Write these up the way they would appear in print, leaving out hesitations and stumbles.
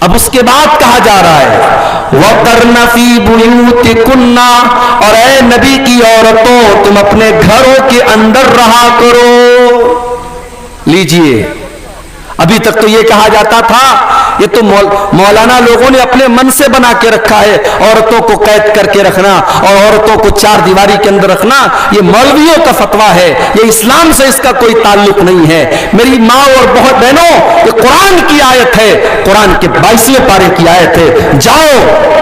اب اس کے بعد کہا جا رہا ہے وَقَرْنَ فِي بُيُوتِكُنَّ، اور اے نبی کی عورتوں تم اپنے گھروں کے اندر رہا کرو. لیجئے ابھی تک تو یہ کہا جاتا تھا، یہ تو مولانا لوگوں نے اپنے من سے بنا کے رکھا ہے، عورتوں کو قید کر کے رکھنا اور عورتوں کو چار دیواری کے اندر رکھنا یہ مولویوں کا فتویٰ ہے، یہ اسلام سے اس کا کوئی تعلق نہیں ہے. میری ماں اور بہت بہنوں، یہ قرآن کی آیت ہے، قرآن کے 22ویں پارے کی آیت ہے. جاؤ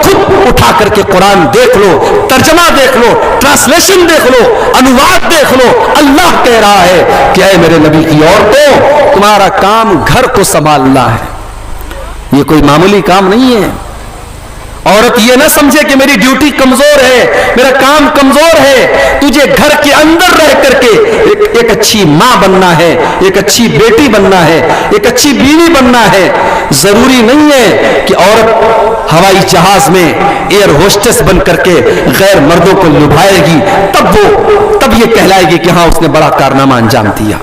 خود اٹھا کر کے قرآن دیکھ لو، ترجمہ دیکھ لو، ٹرانسلیشن دیکھ لو، انواد دیکھ لو. اللہ کہہ رہا ہے کہ اے میرے نبی کی عورتوں تمہارا کام گھر کو سنبھالنا ہے، یہ کوئی معمولی کام نہیں ہے. عورت یہ نہ سمجھے کہ میری ڈیوٹی کمزور ہے، میرا کام کمزور ہے. تجھے گھر کے اندر رہ کر کے ایک اچھی ماں بننا ہے، ایک اچھی بیٹی بننا ہے، ایک اچھی بیوی بننا ہے. ضروری نہیں ہے کہ عورت ہوائی جہاز میں ایئر ہوسٹس بن کر کے غیر مردوں کو لبھائے گی تب یہ کہلائے گی کہ ہاں اس نے بڑا کارنامہ انجام دیا.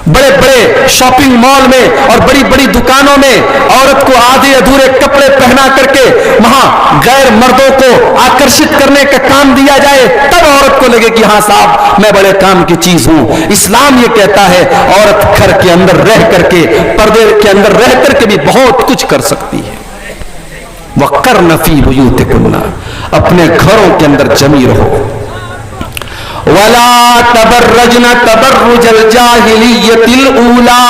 بڑے بڑے شاپنگ مال میں اور بڑی بڑی دکانوں میں عورت کو آدھے ادھورے کپڑے پہنا کر کے وہاں غیر مردوں کو آکرشت کرنے کا کام دیا جائے تب عورت کو لگے کہ ہاں صاحب میں بڑے کام کی چیز ہوں. اسلام یہ کہتا ہے عورت گھر کے اندر رہ کر کے، پردے کے اندر رہ کر کے بھی بہت کچھ کر سکتی ہے. وَقَرْنَ فِي بُيُوتِكُنَّ، اپنے گھروں کے اندر جمی رہو. وَلَا تَبَرَّجْنَ تَبَرُّجَ الْجَاهِلِيَّةِ الْأُولَى،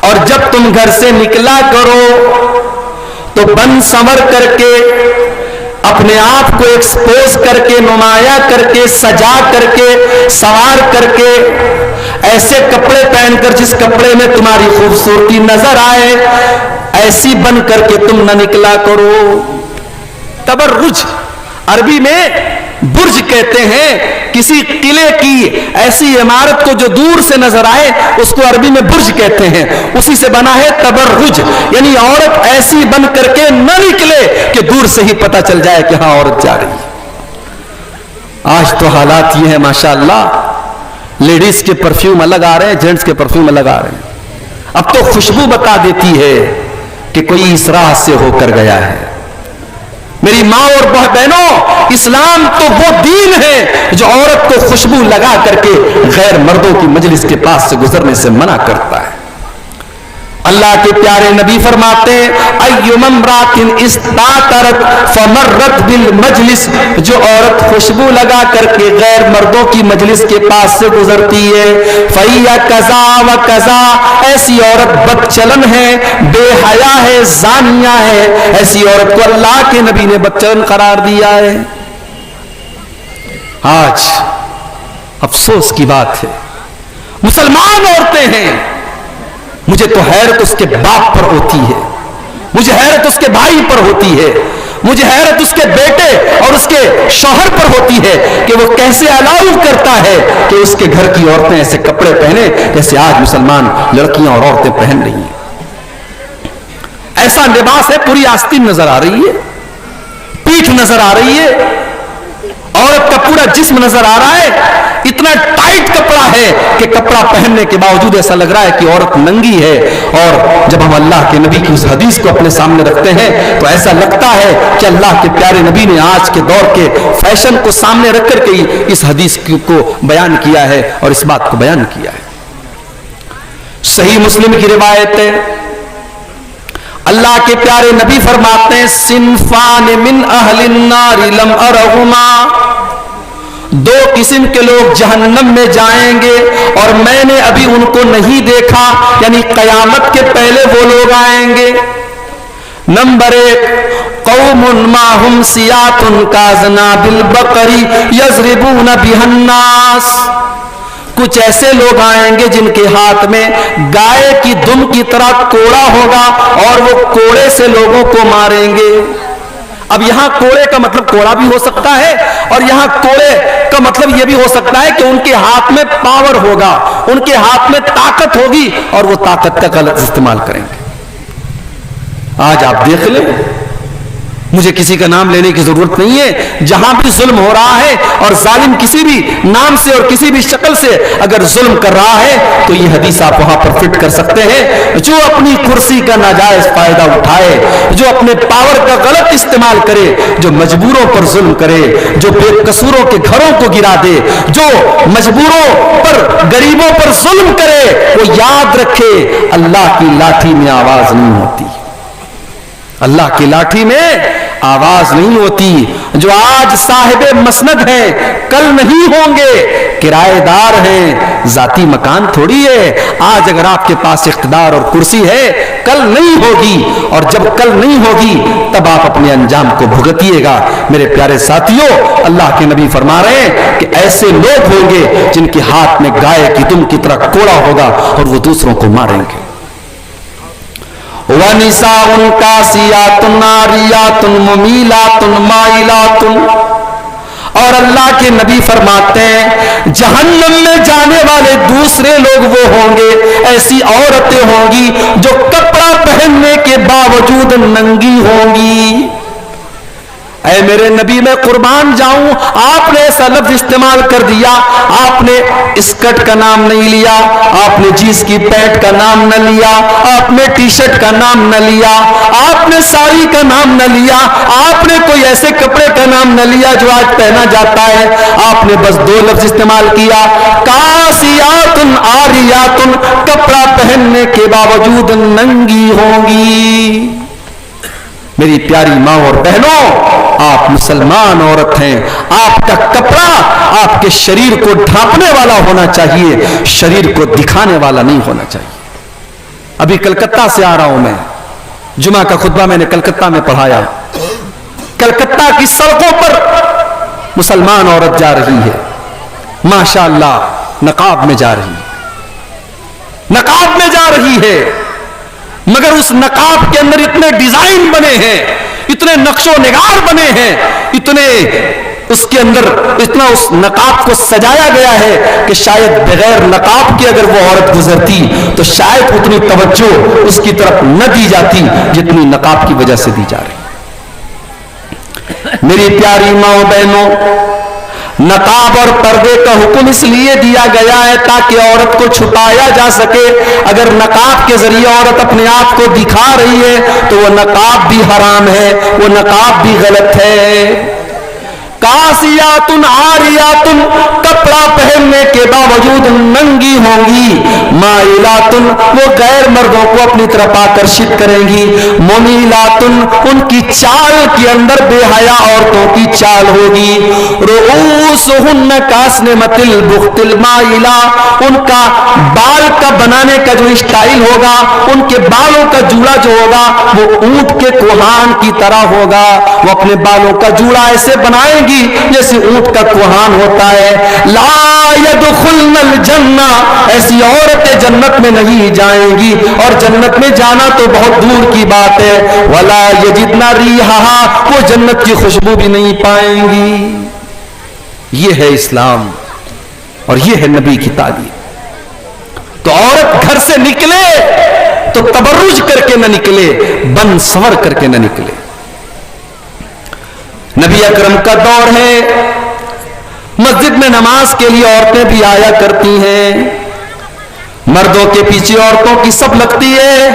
اور جب تم گھر سے نکلا کرو تو بن سنور کر کے، اپنے آپ کو ایکسپوز کر کے، نمایاں کر کے، سجا کر کے، سوار کر کے، ایسے کپڑے پہن کر جس کپڑے میں تمہاری خوبصورتی نظر آئے ایسی بن کر کے تم نہ نکلا کرو. تبرج عربی میں برج کہتے ہیں، کسی قلعے کی ایسی عمارت کو جو دور سے نظر آئے اس کو عربی میں برج کہتے ہیں. اسی سے بنا ہے تبرج، یعنی عورت ایسی بن کر کے نہ نکلے کہ دور سے ہی پتہ چل جائے کہ ہاں عورت جا رہی ہے. آج تو حالات یہ ہیں ماشاءاللہ، لیڈیز کے پرفیوم الگ آ رہے ہیں، جینٹس کے پرفیوم الگ آ رہے ہیں. اب تو خوشبو بتا دیتی ہے کہ کوئی اس راہ سے ہو کر گیا ہے. میری ماں اور بہنوں، اسلام تو وہ دین ہے جو عورت کو خوشبو لگا کر کے غیر مردوں کی مجلس کے پاس سے گزرنے سے منع کرتا ہے. اللہ کے پیارے نبی فرماتے ہیں اَيُّمَا امْرَأَةٍ اسْتَعْطَرَتْ فَمَرَّتْ بِالْمَجْلِسِ، جو عورت خوشبو لگا کر کے غیر مردوں کی مجلس کے پاس سے گزرتی ہے فَهِيَ كَذَا وَكَذَا، ایسی عورت بدچلن ہے، بے حیا ہے، زانیہ ہے. ایسی عورت کو اللہ کے نبی نے بدچلن قرار دیا ہے. آج افسوس کی بات ہے مسلمان عورتیں ہیں، مجھے تو حیرت اس کے باپ پر ہوتی ہے، مجھے حیرت اس کے بھائی پر ہوتی ہے، مجھے حیرت اس کے بیٹے اور اس کے شوہر پر ہوتی ہے کہ وہ کیسے الاؤ کرتا ہے کہ اس کے گھر کی عورتیں ایسے کپڑے پہنے جیسے آج مسلمان لڑکیاں اور عورتیں پہن رہی ہیں. ایسا لباس ہے، پوری آستین نظر آ رہی ہے، پیٹھ نظر آ رہی ہے، عورت کا پورا جسم نظر آ رہا ہے. اتنا ٹائٹ کپڑا ہے کہ کپڑا پہننے کے باوجود ایسا لگ رہا ہے کہ عورت ننگی ہے. اور جب ہم اللہ کے نبی کی اس حدیث کو اپنے سامنے رکھتے ہیں تو ایسا لگتا ہے کہ اللہ کے پیارے نبی نے آج کے دور کے فیشن کو سامنے رکھ کر کے اس حدیث کو بیان کیا ہے اور اس بات کو بیان کیا ہے. صحیح مسلم کی روایت ہے، اللہ کے پیارے نبی فرماتے ہیں صنفان من اہل النار لم ارہما، دو قسم کے لوگ جہنم میں جائیں گے اور میں نے ابھی ان کو نہیں دیکھا، یعنی قیامت کے پہلے وہ لوگ آئیں گے. نمبر 1 قوم ماہم سیات کاذناب البقر یضربون بها الناس، کچھ ایسے لوگ آئیں گے جن کے ہاتھ میں گائے کی دم کی طرح کوڑا ہوگا اور وہ کوڑے سے لوگوں کو ماریں گے. اب یہاں کوڑے کا مطلب کوڑا بھی ہو سکتا ہے اور یہاں کوڑے کا مطلب یہ بھی ہو سکتا ہے کہ ان کے ہاتھ میں پاور ہوگا، ان کے ہاتھ میں طاقت ہوگی اور وہ طاقت کا غلط استعمال کریں گے. آج آپ دیکھ لیں مجھے کسی کا نام لینے کی ضرورت نہیں ہے. جہاں بھی ظلم ہو رہا ہے اور ظالم کسی بھی نام سے اور کسی بھی شکل سے اگر ظلم کر رہا ہے تو یہ حدیث آپ وہاں پر فٹ کر سکتے ہیں. جو اپنی کرسی کا ناجائز فائدہ اٹھائے, جو اپنے پاور کا غلط استعمال کرے, جو مجبوروں پر ظلم کرے, جو بے قصوروں کے گھروں کو گرا دے, جو مجبوروں پر غریبوں پر ظلم کرے, وہ یاد رکھے اللہ کی لاٹھی میں آواز نہیں ہوتی. اللہ کی لاٹھی میں آواز نہیں ہوتی. جو آج صاحب مسند ہیں کل نہیں ہوں گے, کرایہ دار ہیں, ذاتی مکان تھوڑی ہے. آج اگر آپ کے پاس اقتدار اور کرسی ہے کل نہیں ہوگی, اور جب کل نہیں ہوگی تب آپ اپنے انجام کو بھگتیے گا. میرے پیارے ساتھیوں, اللہ کے نبی فرما رہے ہیں کہ ایسے لوگ ہوں گے جن کے ہاتھ میں گائے کی دم کی طرح کوڑا ہوگا اور وہ دوسروں کو ماریں گے. وَنِسَاءٌ كَاسِيَاتٌ عَارِيَاتٌ مُمِيلَاتٌ مَائِلَاتٌ. اور اللہ کے نبی فرماتے ہیں جہنم میں جانے والے دوسرے لوگ وہ ہوں گے, ایسی عورتیں ہوں گی جو کپڑا پہننے کے باوجود ننگی ہوں گی. اے میرے نبی میں قربان جاؤں, آپ نے ایسا لفظ استعمال کر دیا, آپ نے اسکرٹ کا نام نہیں لیا, آپ نے جینس کی پینٹ کا نام نہ لیا, آپ نے ٹی شرٹ کا نام نہ لیا, آپ نے ساڑی کا نام نہ لیا, آپ نے کوئی ایسے کپڑے کا نام نہ لیا جو آج پہنا جاتا ہے. آپ نے بس دو لفظ استعمال کیا, کاسیات عاریات, کپڑا پہننے کے باوجود ننگی ہوں گی. میری پیاری ماں اور بہنوں, آپ مسلمان عورت ہیں, آپ کا کپڑا آپ کے شریر کو ڈھانپنے والا ہونا چاہیے, شریر کو دکھانے والا نہیں ہونا چاہیے. ابھی کلکتہ سے آ رہا ہوں میں, جمعہ کا خطبہ میں نے کلکتہ میں پڑھایا. کلکتہ کی سڑکوں پر مسلمان عورت جا رہی ہے, ماشاءاللہ نقاب میں جا رہی ہے, نقاب میں جا رہی ہے, مگر اس نقاب کے اندر اتنے ڈیزائن بنے ہیں, اتنے نقش و نگار بنے ہیں, اتنے اس کے اندر اتنا اس نقاب کو سجایا گیا ہے کہ شاید بغیر نقاب کے اگر وہ عورت گزرتی تو شاید اتنی توجہ اس کی طرف نہ دی جاتی جتنی نقاب کی وجہ سے دی جا رہی. میری پیاری ماں بہنوں, نقاب اور پردے کا حکم اس لیے دیا گیا ہے تاکہ عورت کو چھپایا جا سکے. اگر نقاب کے ذریعے عورت اپنے آپ کو دکھا رہی ہے تو وہ نقاب بھی حرام ہے, وہ نقاب بھی غلط ہے. کاسیات عاریات, کپڑا پہننے کے باوجود ننگی ہوں گی. مائلات, وہ غیر مردوں کو اپنی طرف آکرشت کریں گی. ممیلات, ان کی چال کے اندر بے حیا عورتوں کی چال ہوگی. رؤوسہن کاسنمۃ البخت المائلہ, ان کا بال کا بنانے کا جو اسٹائل ہوگا, ان کے بالوں کا جوڑا جو ہوگا وہ اونٹ کے کوہان کی طرح ہوگا. وہ اپنے بالوں کا جوڑا ایسے بنائیں گی جیسے اونٹ کا کوہان ہوتا ہے. لا يدخلن الجنہ, ایسی عورتیں جنت میں نہیں جائیں گی, اور جنت میں جانا تو بہت دور کی بات ہے. ولا یجدن ریحہا, وہ جنت کی خوشبو بھی نہیں پائیں گی. یہ ہے اسلام اور یہ ہے نبی کی تعلیم. تو عورت گھر سے نکلے تو تبرج کر کے نہ نکلے, بن سور کر کے نہ نکلے. نبی اکرم کا دور ہے, مسجد میں نماز کے لیے عورتیں بھی آیا کرتی ہیں, مردوں کے پیچھے عورتوں کی سب لگتی ہے.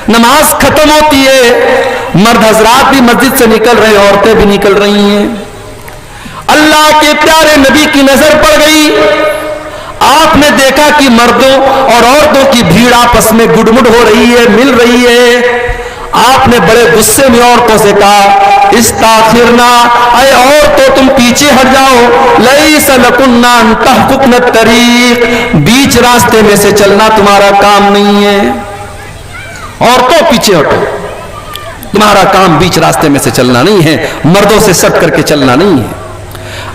نماز ختم ہوتی ہے, مرد حضرات بھی مسجد سے نکل رہے, عورتیں بھی نکل رہی ہیں. اللہ کے پیارے نبی کی نظر پڑ گئی, آپ نے دیکھا کہ مردوں اور عورتوں کی بھیڑ آپس میں گڈمڈ ہو رہی ہے, مل رہی ہے. آپ نے بڑے غصے میں عورتوں سے کہا, استاخرنا, اے عورتوں تم پیچھے ہٹ جاؤ. لیس لکن ان تحققن الطریق, بیچ راستے میں سے چلنا تمہارا کام نہیں ہے. عورتوں پیچھے ہٹو, تمہارا کام بیچ راستے میں سے چلنا نہیں ہے, مردوں سے سٹ کر کے چلنا نہیں ہے.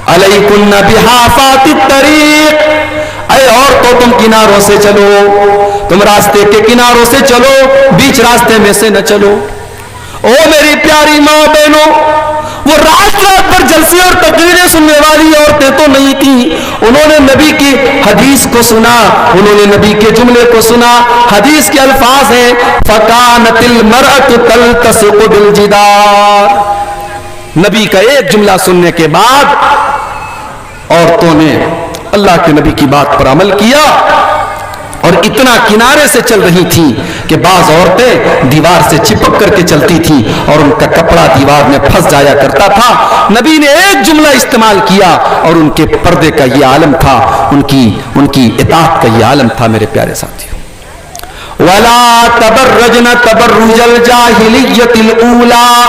علیکن بحافات الطریق, اے عورتوں تم کناروں سے چلو, تم راستے کے کناروں سے چلو, بیچ راستے میں سے نہ چلو. او میری پیاری ماں بہنوں, وہ رات رات بھر جلسے اور تقریریں سننے والی عورتیں تو نہیں تھیں. انہوں نے نبی کی حدیث کو سنا, انہوں نے نبی کے جملے کو سنا. حدیث کے الفاظ ہیں فَكَانَتِ الْمَرْأَةُ تَلْتَصِقُ بِالْجِدَارِ. نبی کا ایک جملہ سننے کے بعد عورتوں نے اللہ کے نبی کی بات پر عمل کیا اور اتنا کنارے سے چل رہی تھیں کہ بعض عورتیں دیوار سے چپک کر کے چلتی تھیں اور ان کا کپڑا دیوار میں پھنس جایا کرتا تھا. نبی نے ایک جملہ استعمال کیا اور ان کے پردے کا یہ عالم تھا, ان کی اطاعت کا یہ عالم تھا. میرے پیارے ساتھیوں, وَلَا تَبَرَّجْنَ تَبَرُّجَ الْجَاهِلِيَّةِ الْأُولَىٰ.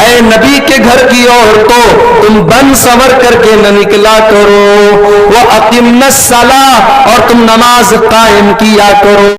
اے نبی کے گھر کی عورتوں, تم بن سنور کر کے نہ نکلا کرو. وَأَقِمْنَ الصَّلَاةَ, اور تم نماز قائم کیا کرو.